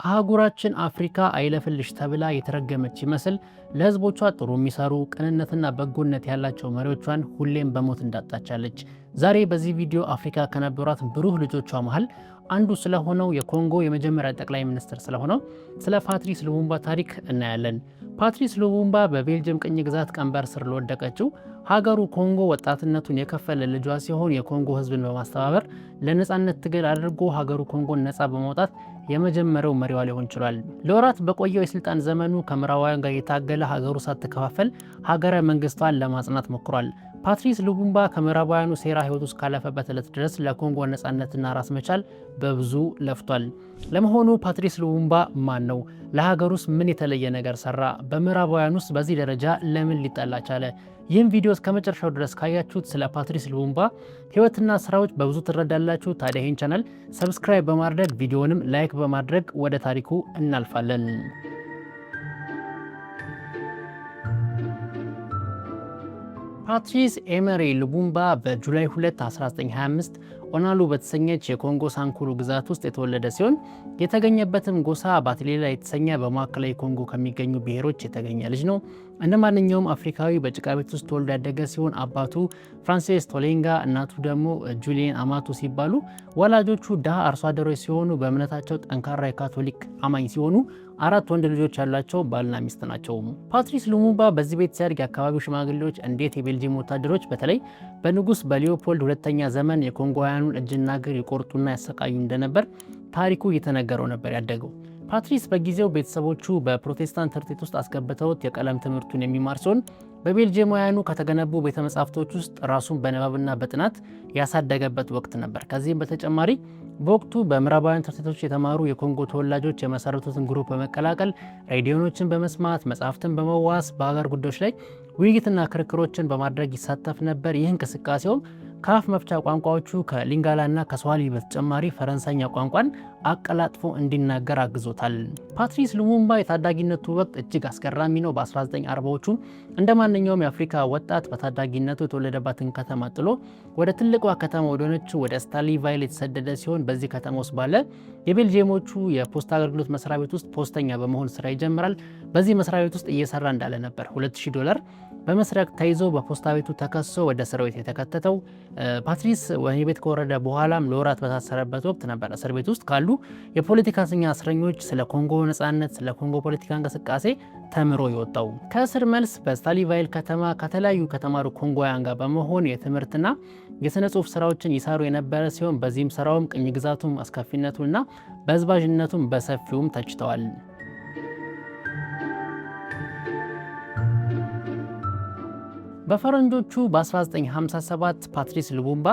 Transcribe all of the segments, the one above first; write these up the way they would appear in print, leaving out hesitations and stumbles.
አህጉራችን አፍሪካ አይለፍልሽ ተብላ የተረገመች ይመስል ለህዝቦቿ ጥሩ የሚሰሩ ቅንነትና በጎነት ያላቸው መሪዎቿን ሁሌም በሞት እንዳጣቻለች። ዛሬ በዚህ ቪዲዮ አፍሪካ ከነበሯት ብሩህ ልጆቿ መሃል አንዱ ስለሆነው የኮንጎ የመጀመሪያ ጠቅላይ ሚኒስትር ስለሆነው ስለ ፓትሪስ ሉሙምባ ታሪክ እናያለን። ፓትሪስ ሉሙምባ በቤልጅየም ቅኝ ግዛት ቀንበር ስር ለወደቀችው ሀገሩ ኮንጎ ወጣትነቱን የከፈለ ልጇ ሲሆን የኮንጎ ህዝብን በማስተባበር ለነጻነት ትግል አድርጎ ሀገሩ ኮንጎን ነጻ በማውጣት የመጀመሪያው መሪዋ ሊሆን ችሏል። ለወራት በቆየው የስልጣን ዘመኑ ከምዕራባውያን ጋር የታገለ ሀገሩ ሳትከፋፈል ሀገረ መንግስቷን ለማጽናት ሞክሯል። ፓትሪስ ሉሙምባ ከምዕራባውያኑ ሴራ ህይወት ውስጥ ካለፈበት ዕለት ድረስ ለኮንጎ ነጻነትና ራስ መቻል በብዙ ለፍቷል። ለመሆኑ ፓትሪስ ሉሙምባ ማን ነው? ለሀገሩስ ምን የተለየ ነገር ሰራ? በምዕራባውያን ውስጥ በዚህ ደረጃ ለምን ሊጠላ ቻለ? ይህም ቪዲዮ እስከ መጨረሻው ድረስ ካያችሁት ስለ ፓትሪስ ሉሙምባ ህይወትና ስራዎች በብዙ ትረዳላችሁ። ታዲያ ይህን ቻናል ሰብስክራይብ በማድረግ ቪዲዮንም ላይክ በማድረግ ወደ ታሪኩ እናልፋለን። ፓትሪስ ኤመሪ ሉሙምባ በጁላይ 2 1925 ኦናሉ በተሰኘች የኮንጎ ሳንኩሉ ግዛት ውስጥ የተወለደ ሲሆን የተገኘበትም ጎሳ ባትሌላ የተሰኘ በማዕከላዊ ኮንጎ ከሚገኙ ብሔሮች የተገኘ ልጅ ነው። እንደ ማንኛውም አፍሪካዊ በጭቃ ቤት ውስጥ ተወልዶ ያደገ ሲሆን አባቱ ፍራንሲስ ቶሌንጋ እናቱ ደግሞ ጁሊየን አማቱ ሲባሉ ወላጆቹ ድሃ አርሶ አደሮች ሲሆኑ በእምነታቸው ጠንካራ የካቶሊክ አማኝ ሲሆኑ አራት ወንድ ልጆች ያላቸው ባልና ሚስት ናቸው። ፓትሪስ ሉሙምባ በዚህ ቤት ሲያድግ የአካባቢው ሽማግሌዎች እንዴት የቤልጂየም ወታደሮች በተለይ በንጉስ በሊዮፖልድ ሁለተኛ ዘመን የኮንጎውያኑን እጅና እግር ይቆርጡና ያሰቃዩ እንደነበር ታሪኩ እየተነገረው ነበር ያደገው። ፓትሪስ በጊዜው ቤተሰቦቹ በፕሮቴስታንት ትምህርት ቤት ውስጥ አስገብተውት የቀለም ትምህርቱን የሚማር ሲሆን በቤልጂየማውያኑ ከተገነቡ ቤተ መጻሕፍቶች ውስጥ ራሱን በንባብና በጥናት ያሳደገበት ወቅት ነበር። ከዚህም በተጨማሪ በወቅቱ በምዕራባውያን ትምህርት ቤቶች የተማሩ የኮንጎ ተወላጆች የመሰረቱትን ግሩፕ በመቀላቀል ሬዲዮኖችን በመስማት መጻሕፍትን በመዋስ በሀገር ጉዳዮች ላይ ውይይትና ክርክሮችን በማድረግ ይሳተፍ ነበር። ይህ እንቅስቃሴውም ከአፍ መፍቻ ቋንቋዎቹ ከሊንጋላና ከስዋሂሊ በተጨማሪ ፈረንሳይኛ ቋንቋን አቀላጥፎ እንዲናገር አግዞታል። ፓትሪስ ሉሙምባ የታዳጊነቱ ወቅት እጅግ አስገራሚ ነው። በ1940ዎቹ እንደ ማንኛውም የአፍሪካ ወጣት በታዳጊነቱ የተወለደባትን ከተማ ጥሎ ወደ ትልቋ ከተማ ወደሆነችው ወደ ስታሊቫይል የተሰደደ ሲሆን በዚህ ከተማ ውስጥ ባለ የቤልጂየሞቹ የፖስታ አገልግሎት መስሪያ ቤት ውስጥ ፖስተኛ በመሆን ስራ ይጀምራል። በዚህ መስሪያ ቤት ውስጥ እየሰራ እንዳለ ነበር $2000 በመስረቅ ተይዞ በፖስታ ቤቱ ተከሶ ወደ እስር ቤት የተከተተው። ፓትሪስ ወህኒ ቤት ከወረደ በኋላም ለወራት በታሰረበት ወቅት ነበር እስር ቤት ውስጥ ካሉ የፖለቲካ እስረኞች ስለ ኮንጎ ነጻነት፣ ስለ ኮንጎ ፖለቲካ እንቅስቃሴ ተምሮ የወጣው። ከእስር መልስ በስታሊቫይል ከተማ ከተለያዩ ከተማሩ ኮንጎውያን ጋር በመሆን የትምህርትና የሥነ ጽሑፍ ስራዎችን ይሰሩ የነበረ ሲሆን በዚህም ስራውም ቅኝ ግዛቱም አስከፊነቱንና በህዝባዥነቱም በሰፊውም ተችተዋል። በፈረንጆቹ በ1957 ፓትሪስ ሉሙምባ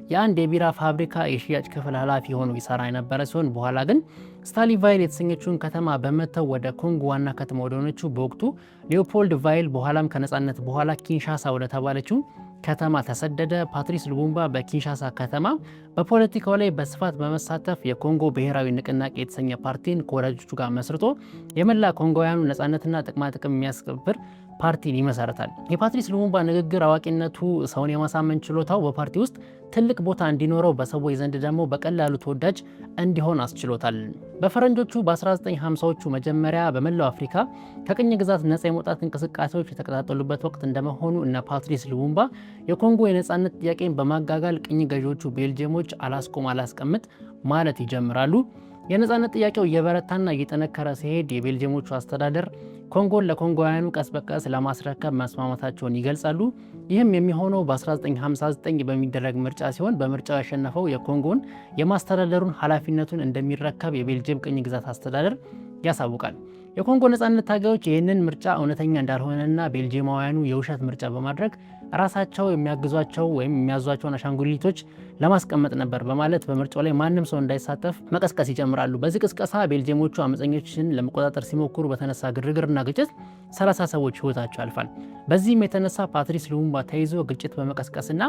የአንድ የቢራ ፋብሪካ የሽያጭ ክፍል ኃላፊ ሆኖ ይሰራ የነበረ ሲሆን በኋላ ግን ስታሊቫይል የተሰኘችውን ከተማ በመተው ወደ ኮንጎ ዋና ከተማ ወደሆነችው በወቅቱ ሊዮፖልድ ቫይል በኋላም ከነጻነት በኋላ ኪንሻሳ ወደ ተባለችው ከተማ ተሰደደ። ፓትሪስ ሉሙምባ በኪንሻሳ ከተማ በፖለቲካው ላይ በስፋት በመሳተፍ የኮንጎ ብሔራዊ ንቅናቄ የተሰኘ ፓርቲን ከወዳጆቹ ጋር መስርቶ የመላ ኮንጎውያኑ ነጻነትና ጥቅማጥቅም የሚያስከብር ፓርቲን ይመሰረታል። የፓትሪስ ሉሙምባ ንግግር አዋቂነቱ፣ ሰውን የማሳመን ችሎታው በፓርቲ ውስጥ ትልቅ ቦታ እንዲኖረው በሰዎች ዘንድ ደግሞ በቀላሉ ተወዳጅ እንዲሆን አስችሎታል። በፈረንጆቹ በ1950ዎቹ መጀመሪያ በመላው አፍሪካ ከቅኝ ግዛት ነጻ የመውጣት እንቅስቃሴዎች የተቀጣጠሉበት ወቅት እንደመሆኑ እነ ፓትሪስ ሉሙምባ የኮንጎ የነጻነት ጥያቄን በማጋጋል ቅኝ ገዢዎቹ ቤልጂየሞች አላስቀምጥ ማለት ይጀምራሉ። የነጻነት ጥያቄው እየበረታና እየጠነከረ ሲሄድ የቤልጂየሞቹ አስተዳደር ኮንጎን ለኮንጎውያኑ ቀስ በቀስ ለማስረከብ መስማማታቸውን ይገልጻሉ። ይህም የሚሆነው በ1959 በሚደረግ ምርጫ ሲሆን በምርጫው ያሸነፈው የኮንጎን የማስተዳደሩን ኃላፊነቱን እንደሚረከብ የቤልጂየም ቅኝ ግዛት አስተዳደር ያሳውቃል። የኮንጎ ነጻነት ታጋዮች ይህንን ምርጫ እውነተኛ እንዳልሆነና ቤልጂየማውያኑ የውሸት ምርጫ በማድረግ ራሳቸው የሚያግዟቸው ወይም የሚያዟቸውን አሻንጉሊቶች ለማስቀመጥ ነበር በማለት በምርጫው ላይ ማንም ሰው እንዳይሳተፍ መቀስቀስ ይጀምራሉ። በዚህ ቅስቀሳ ቤልጂየሞቹ አመፀኞችን ለመቆጣጠር ሲሞክሩ በተነሳ ግርግርና ግጭት 30 ሰዎች ህይወታቸው ያልፋል። በዚህም የተነሳ ፓትሪስ ሉሙምባ ተይዞ ግጭት በመቀስቀስና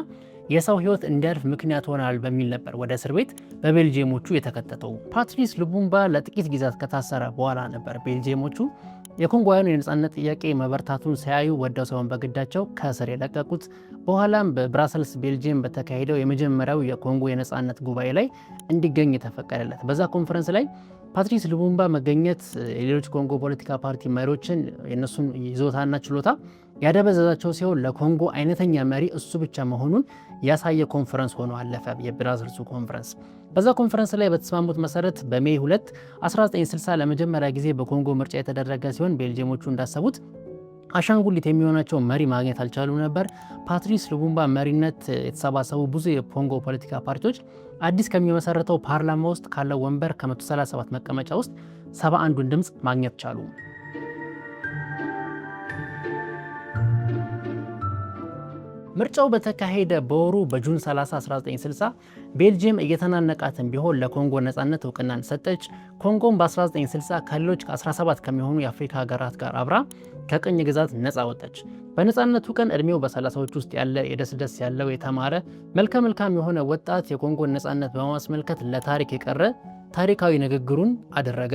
የሰው ህይወት እንዲያልፍ ምክንያት ሆናል በሚል ነበር ወደ እስር ቤት በቤልጂየሞቹ የተከተተው። ፓትሪስ ሉሙምባ ለጥቂት ጊዜያት ከታሰረ በኋላ ነበር ቤልጂየሞቹ የኮንጎውያኑ የነጻነት ጥያቄ መበርታቱን ሲያዩ ወደው ሳይሆን በግዳቸው ከእስር የለቀቁት። በኋላም በብራሰልስ ቤልጂየም በተካሄደው የመጀመሪያው የኮንጎ የነጻነት ጉባኤ ላይ እንዲገኝ የተፈቀደለት። በዛ ኮንፈረንስ ላይ ፓትሪስ ሉሙምባ መገኘት የሌሎች ኮንጎ ፖለቲካ ፓርቲ መሪዎችን የነሱን ይዞታና ችሎታ ያደበዘዛቸው ሲሆን ለኮንጎ አይነተኛ መሪ እሱ ብቻ መሆኑን ያሳየ ኮንፈረንስ ሆኖ አለፈ። የብራዝልሱ ኮንፈረንስ በዛ ኮንፈረንስ ላይ በተስማሙት መሰረት በሜይ 2 1960 ለመጀመሪያ ጊዜ በኮንጎ ምርጫ የተደረገ ሲሆን ቤልጂየሞቹ እንዳሰቡት አሻንጉሊት የሚሆናቸው መሪ ማግኘት አልቻሉም ነበር። ፓትሪስ ሉሙምባ መሪነት የተሰባሰቡ ብዙ የኮንጎ ፖለቲካ ፓርቲዎች አዲስ ከሚመሰረተው ፓርላማ ውስጥ ካለው ወንበር ከ137 መቀመጫ ውስጥ 71ዱን ድምፅ ማግኘት ቻሉ። ምርጫው በተካሄደ በወሩ በጁን 30 1960 ቤልጂየም እየተናነቃትን ቢሆን ለኮንጎ ነጻነት እውቅናን ሰጠች። ኮንጎም በ1960 ከሌሎች 17 ከሚሆኑ የአፍሪካ ሀገራት ጋር አብራ ከቅኝ ግዛት ነጻ ወጣች። በነጻነቱ ቀን እድሜው በ30ዎች ውስጥ ያለ የደስ ያለው የተማረ መልከ መልካም የሆነ ወጣት የኮንጎን ነጻነት በማስመልከት ለታሪክ የቀረ ታሪካዊ ንግግሩን አደረገ።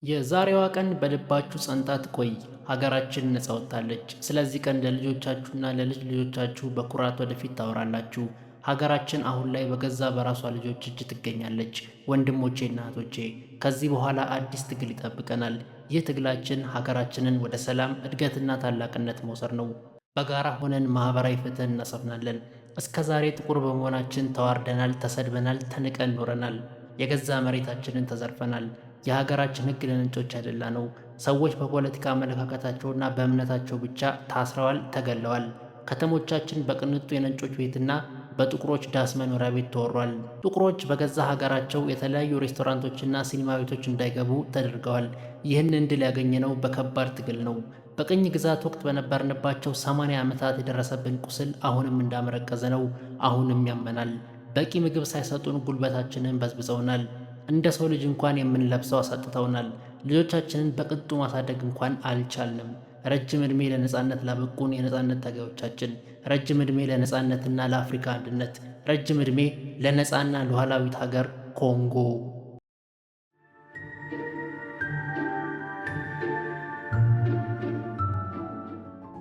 የዛሬዋ ቀን በልባችሁ ጸንታ ትቆይ፣ ሀገራችን ነጻ ወጣለች። ስለዚህ ቀን ለልጆቻችሁና ለልጅ ልጆቻችሁ በኩራት ወደፊት ታወራላችሁ። ሀገራችን አሁን ላይ በገዛ በራሷ ልጆች እጅ ትገኛለች። ወንድሞቼና እህቶቼ ከዚህ በኋላ አዲስ ትግል ይጠብቀናል። ይህ ትግላችን ሀገራችንን ወደ ሰላም፣ እድገትና ታላቅነት መውሰድ ነው። በጋራ ሆነን ማህበራዊ ፍትህን እናሰፍናለን። እስከ ዛሬ ጥቁር በመሆናችን ተዋርደናል፣ ተሰድበናል፣ ተንቀን ኖረናል። የገዛ መሬታችንን ተዘርፈናል። የሀገራችን ሕግ ለነጮች ያደላ ነው። ሰዎች በፖለቲካ አመለካከታቸውና በእምነታቸው ብቻ ታስረዋል፣ ተገለዋል። ከተሞቻችን በቅንጡ የነጮች ቤትና በጥቁሮች ዳስ መኖሪያ ቤት ተወሯል። ጥቁሮች በገዛ ሀገራቸው የተለያዩ ሬስቶራንቶችና ሲኒማ ቤቶች እንዳይገቡ ተደርገዋል። ይህንን ድል ያገኘነው በከባድ ትግል ነው። በቅኝ ግዛት ወቅት በነበርንባቸው 80 ዓመታት የደረሰብን ቁስል አሁንም እንዳመረቀዘ ነው። አሁንም ያመናል። በቂ ምግብ ሳይሰጡን ጉልበታችንን በዝብዘውናል። እንደ ሰው ልጅ እንኳን የምንለብሰው አሳጥተውናል። ልጆቻችንን በቅጡ ማሳደግ እንኳን አልቻልንም። ረጅም ዕድሜ ለነጻነት ላበቁን የነጻነት ታጋዮቻችን፣ ረጅም ዕድሜ ለነጻነትና ለአፍሪካ አንድነት፣ ረጅም ዕድሜ ለነጻና ሉዓላዊት ሀገር ኮንጎ።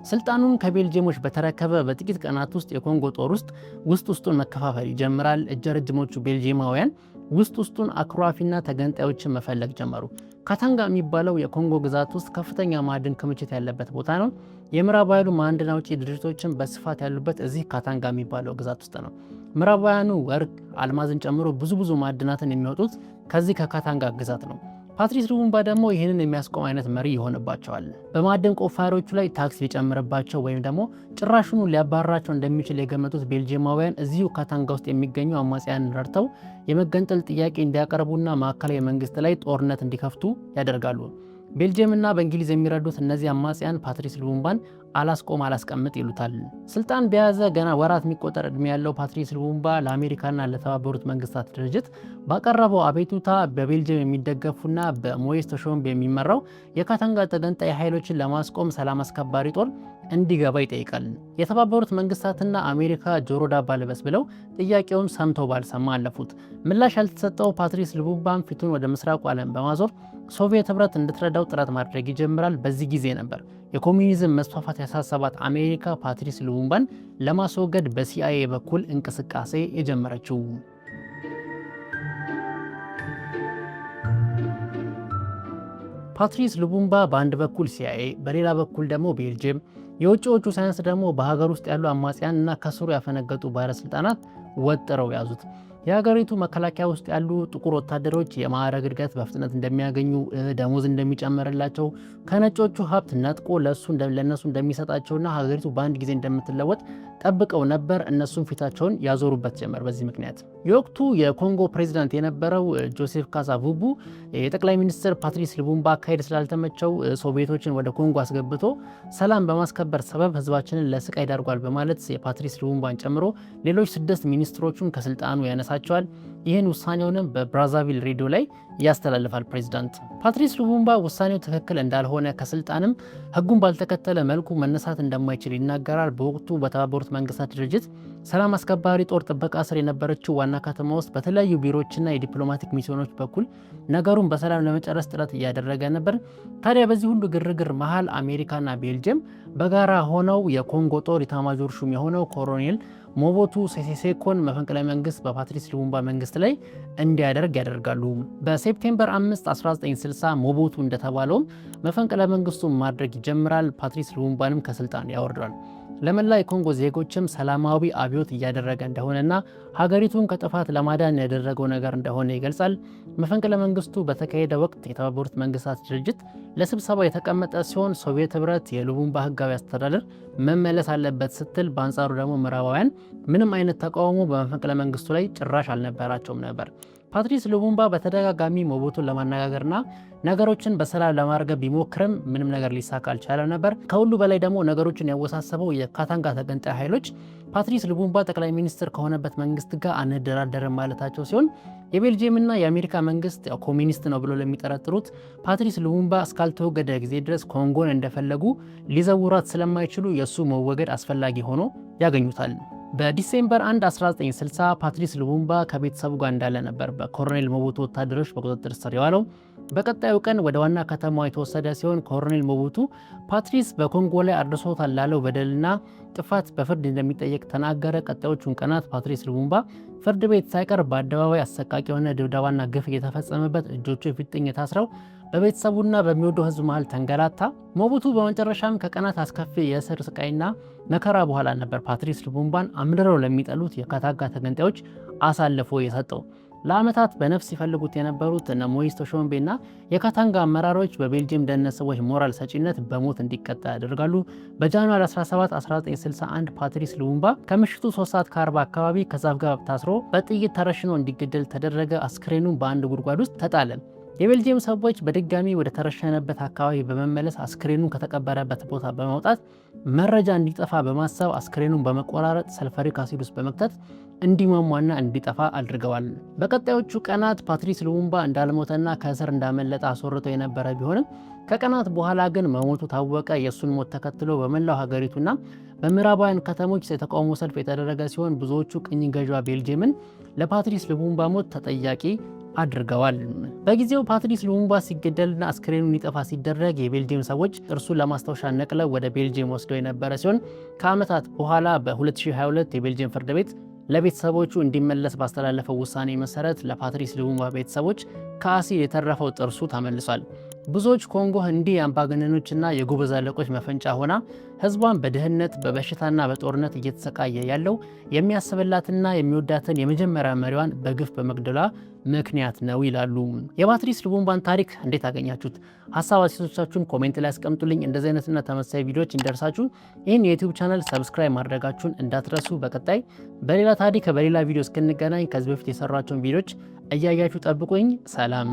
ስልጣኑን ከቤልጂየሞች በተረከበ በጥቂት ቀናት ውስጥ የኮንጎ ጦር ውስጡን መከፋፈል ይጀምራል። እጀ ረጅሞቹ ቤልጂየማውያን ውስጡን አክሯፊና ተገንጣዮችን መፈለግ ጀመሩ። ካታንጋ የሚባለው የኮንጎ ግዛት ውስጥ ከፍተኛ ማዕድን ክምችት ያለበት ቦታ ነው። የምዕራባውያኑ ማዕድን አውጪ ድርጅቶችን በስፋት ያሉበት እዚህ ካታንጋ የሚባለው ግዛት ውስጥ ነው። ምዕራባውያኑ ወርቅ፣ አልማዝን ጨምሮ ብዙ ማዕድናትን የሚወጡት ከዚህ ከካታንጋ ግዛት ነው። ፓትሪስ ሉሙምባ ደግሞ ይህንን የሚያስቆም አይነት መሪ ይሆንባቸዋል። በማዕድን ቆፋሪዎቹ ላይ ታክስ ሊጨምርባቸው ወይም ደግሞ ጭራሹኑ ሊያባራቸው እንደሚችል የገመቱት ቤልጂየማውያን እዚሁ ካታንጋ ውስጥ የሚገኙ አማጽያንን ረድተው የመገንጠል ጥያቄ እንዲያቀርቡና ማዕከላዊ መንግስት ላይ ጦርነት እንዲከፍቱ ያደርጋሉ። ቤልጂየምና በእንግሊዝ የሚረዱት እነዚህ አማጽያን ፓትሪስ ሉሙምባን አላስቀምጥ ይሉታል። ስልጣን በያዘ ገና ወራት የሚቆጠር ዕድሜ ያለው ፓትሪስ ሉሙምባ ለአሜሪካና ለተባበሩት መንግስታት ድርጅት ባቀረበው አቤቱታ በቤልጂየም የሚደገፉና በሞይስ ተሾምቤ የሚመራው የካታንጋ ተገንጣይ ኃይሎችን ለማስቆም ሰላም አስከባሪ ጦር እንዲገባ ይጠይቃል። የተባበሩት መንግስታትና አሜሪካ ጆሮ ዳባ ልበስ ብለው ጥያቄውን ሰምተው ባልሰማ አለፉት። ምላሽ ያልተሰጠው ፓትሪስ ሉሙምባን ፊቱን ወደ ምስራቁ ዓለም በማዞር ሶቪየት ህብረት እንድትረዳው ጥረት ማድረግ ይጀምራል። በዚህ ጊዜ ነበር የኮሚኒዝም መስፋፋት ያሳሰባት አሜሪካ ፓትሪስ ሉሙምባን ለማስወገድ በሲአይኤ በኩል እንቅስቃሴ የጀመረችው። ፓትሪስ ሉሙምባ በአንድ በኩል ሲአይኤ፣ በሌላ በኩል ደግሞ ቤልጂየም፣ የውጭዎቹ ሳይንስ ደግሞ በሀገር ውስጥ ያሉ አማጽያን እና ከስሩ ያፈነገጡ ባለስልጣናት ወጥረው ያዙት። የሀገሪቱ መከላከያ ውስጥ ያሉ ጥቁር ወታደሮች የማዕረግ እድገት በፍጥነት እንደሚያገኙ፣ ደሞዝ እንደሚጨመርላቸው፣ ከነጮቹ ሀብት ነጥቆ ለእነሱ እንደሚሰጣቸውና ሀገሪቱ በአንድ ጊዜ እንደምትለወጥ ጠብቀው ነበር። እነሱም ፊታቸውን ያዞሩበት ጀመር። በዚህ ምክንያት የወቅቱ የኮንጎ ፕሬዚዳንት የነበረው ጆሴፍ ካሳቡቡ የጠቅላይ ሚኒስትር ፓትሪስ ሉሙምባ አካሄድ ስላልተመቸው ሶቪየቶችን ወደ ኮንጎ አስገብቶ ሰላም በማስከበር ሰበብ ህዝባችንን ለስቃይ ዳርጓል በማለት የፓትሪስ ሉሙምባን ጨምሮ ሌሎች 6 ሚኒስትሮቹን ከስልጣኑ ያነሳቸዋል። ይህን ውሳኔውንም በብራዛቪል ሬዲዮ ላይ ያስተላልፋል ፕሬዚዳንት። ፓትሪስ ሉሙምባ ውሳኔው ትክክል እንዳልሆነ ከስልጣንም ህጉን ባልተከተለ መልኩ መነሳት እንደማይችል ይናገራል። በወቅቱ በተባበሩት መንግስታት ድርጅት ሰላም አስከባሪ ጦር ጥበቃ ስር የነበረችው ዋና ከተማ ውስጥ በተለያዩ ቢሮዎችና የዲፕሎማቲክ ሚስዮኖች በኩል ነገሩን በሰላም ለመጨረስ ጥረት እያደረገ ነበር። ታዲያ በዚህ ሁሉ ግርግር መሃል አሜሪካና ቤልጂየም በጋራ ሆነው የኮንጎ ጦር ኢታማዦር ሹም የሆነው ኮሎኔል ሞቡቱ ሴሴ ሴኮን መፈንቅለ መንግስት በፓትሪስ ሉሙምባ መንግስት ላይ እንዲያደርግ ያደርጋሉ። በሴ ሴፕቴምበር 5 1960 ሞቡቱ እንደተባለው መፈንቅለ መንግስቱን ማድረግ ይጀምራል። ፓትሪስ ሉሙምባንም ከስልጣን ያወርዳል። ለመላ የኮንጎ ዜጎችም ሰላማዊ አብዮት እያደረገ እንደሆነና ሀገሪቱን ከጥፋት ለማዳን ያደረገው ነገር እንደሆነ ይገልጻል። መፈንቅለ መንግስቱ በተካሄደ ወቅት የተባበሩት መንግስታት ድርጅት ለስብሰባ የተቀመጠ ሲሆን ሶቪየት ህብረት የሉሙምባ ህጋዊ አስተዳደር መመለስ አለበት ስትል፣ በአንጻሩ ደግሞ ምዕራባውያን ምንም አይነት ተቃውሞ በመፈንቅለ መንግስቱ ላይ ጭራሽ አልነበራቸውም ነበር። ፓትሪስ ሉሙምባ በተደጋጋሚ ሞቡቱን ለማነጋገርና ነገሮችን በሰላም ለማርገብ ቢሞክርም ምንም ነገር ሊሳካ አልቻለም ነበር። ከሁሉ በላይ ደግሞ ነገሮችን ያወሳሰበው የካታንጋ ተገንጣይ ኃይሎች ፓትሪስ ሉሙምባ ጠቅላይ ሚኒስትር ከሆነበት መንግስት ጋር አንደራደርም ማለታቸው ሲሆን የቤልጂየምና የአሜሪካ መንግስት ኮሚኒስት ነው ብሎ ለሚጠረጥሩት ፓትሪስ ሉሙምባ እስካልተወገደ ጊዜ ድረስ ኮንጎን እንደፈለጉ ሊዘውራት ስለማይችሉ የእሱ መወገድ አስፈላጊ ሆኖ ያገኙታል። በዲሴምበር 1 1960 ፓትሪስ ሉሙምባ ከቤተሰቡ ጋር እንዳለ ነበር በኮሎኔል ሞቡቱ ወታደሮች በቁጥጥር ስር የዋለው። በቀጣዩ ቀን ወደ ዋና ከተማዋ የተወሰደ ሲሆን ኮሎኔል ሞቡቱ ፓትሪስ በኮንጎ ላይ አድርሶታል ላለው በደልና ጥፋት በፍርድ እንደሚጠየቅ ተናገረ። ቀጣዮቹን ቀናት ፓትሪስ ሉሙምባ ፍርድ ቤት ሳይቀር በአደባባይ አሰቃቂ የሆነ ድብደባና ግፍ እየተፈጸመበት እጆቹ የፊጥኝ ታስረው በቤተሰቡና በሚወደው ህዝብ መሃል ተንገላታ። ሞቡቱ በመጨረሻም ከቀናት አስከፊ የእስር ስቃይና መከራ በኋላ ነበር ፓትሪስ ሉሙምባን አምርረው ለሚጠሉት የካታንጋ ተገንጣዮች አሳልፎ የሰጠው። ለዓመታት በነፍስ ይፈልጉት የነበሩት እነ ሞይስ ቶሾምቤና የካታንጋ አመራሮች በቤልጂየም ደህንነት ሰዎች ሞራል ሰጪነት በሞት እንዲቀጣ ያደርጋሉ። በጃንዋሪ 17 1961 ፓትሪስ ሉሙምባ ከምሽቱ 3:40 አካባቢ ከዛፍ ጋር ታስሮ በጥይት ተረሽኖ እንዲገደል ተደረገ። አስክሬኑን በአንድ ጉድጓድ ውስጥ ተጣለ። የቤልጂየም ሰዎች በድጋሚ ወደ ተረሸነበት አካባቢ በመመለስ አስክሬኑን ከተቀበረበት ቦታ በማውጣት መረጃ እንዲጠፋ በማሰብ አስክሬኑን በመቆራረጥ ሰልፈሪክ አሲድ ውስጥ በመክተት እንዲሟሟና እንዲጠፋ አድርገዋል። በቀጣዮቹ ቀናት ፓትሪስ ሉሙምባ እንዳልሞተና ከእስር እንዳመለጠ አስወርተው የነበረ ቢሆንም ከቀናት በኋላ ግን መሞቱ ታወቀ። የእሱን ሞት ተከትሎ በመላው ሀገሪቱና በምዕራባውያን ከተሞች የተቃውሞ ሰልፍ የተደረገ ሲሆን ብዙዎቹ ቅኝ ገዥዋ ቤልጂየምን ለፓትሪስ ሉሙምባ ሞት ተጠያቂ አድርገዋል። በጊዜው ፓትሪስ ሉሙምባ ሲገደልና አስክሬኑ እንዲጠፋ ሲደረግ የቤልጂየም ሰዎች እርሱን ለማስታወሻ ነቅለው ወደ ቤልጂየም ወስደው የነበረ ሲሆን ከዓመታት በኋላ በ2022 የቤልጂየም ፍርድ ቤት ለቤተሰቦቹ እንዲመለስ ባስተላለፈው ውሳኔ መሰረት ለፓትሪስ ሉሙምባ ቤተሰቦች ከአሲድ የተረፈው ጥርሱ ተመልሷል። ብዙዎች ኮንጎ እንዲህ አምባገነኖችና የጎበዝ አለቆች መፈንጫ ሆና ህዝቧን በድህነት በበሽታና በጦርነት እየተሰቃየ ያለው የሚያስበላትና የሚወዳትን የመጀመሪያ መሪዋን በግፍ በመግደሏ ምክንያት ነው ይላሉ። የፓትሪስ ሉሙምባን ታሪክ እንዴት አገኛችሁት? ሀሳብ አስተያየቶቻችሁን ኮሜንት ላይ አስቀምጡልኝ። እንደዚህ አይነትና ተመሳሳይ ቪዲዮዎች እንደርሳችሁ ይህን የዩቲዩብ ቻናል ሰብስክራይብ ማድረጋችሁን እንዳትረሱ። በቀጣይ በሌላ ታሪክ በሌላ ቪዲዮ እስክንገናኝ ከዚህ በፊት የሰራቸውን ቪዲዮዎች እያያችሁ ጠብቁኝ። ሰላም።